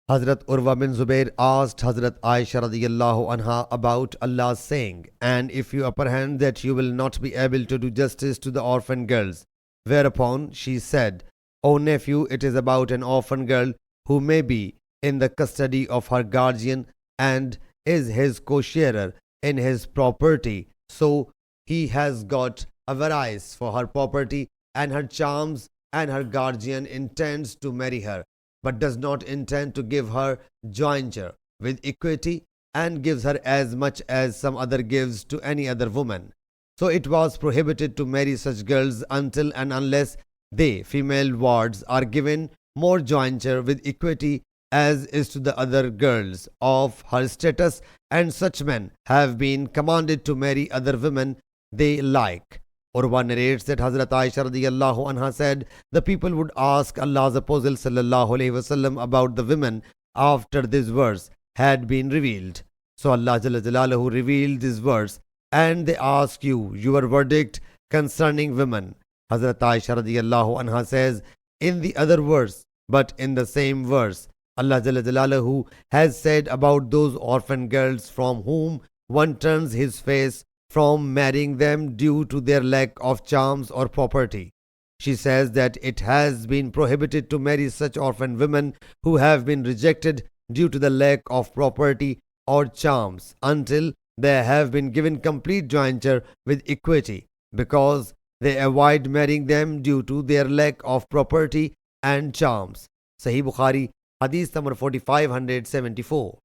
Hazrat Urwa bin Zubair asked Hazrat Aisha radiyallahu anha about Allah's saying, "And if you apprehend that you will not be able to do justice to the orphan girls," whereupon she said, "O nephew, it is about an orphan girl who may be in the custody of her guardian and is his co-sharer in his property. So he has got a avarice for her property and her charms, and her guardian intends to marry her, but does not intend to give her jointure with equity, and gives her as much as some other gives to any other woman. So it was prohibited to marry such girls until and unless they, female wards, are given more jointure with equity as is to the other girls of her status, and such men have been commanded to marry other women they like." Urwa narrates that Hazrat Aisha radiyallahu anha said, "The people would ask Allah's Apostle sallallahu alaihi wasallam about the women after this verse had been revealed. So Allah Jalla Jalaluhu revealed this verse, and they ask you your verdict concerning women." Hazrat Aisha radiyallahu anha says, in the other verse, but in the same verse, Allah Jalla Jalaluhu has said about those orphan girls from whom one turns his face from marrying them due to their lack of charms or property. She says that it has been prohibited to marry such orphan women who have been rejected due to the lack of property or charms until they have been given complete jointure with equity, because they avoid marrying them due to their lack of property and charms. Sahih Bukhari, Hadith number 4574.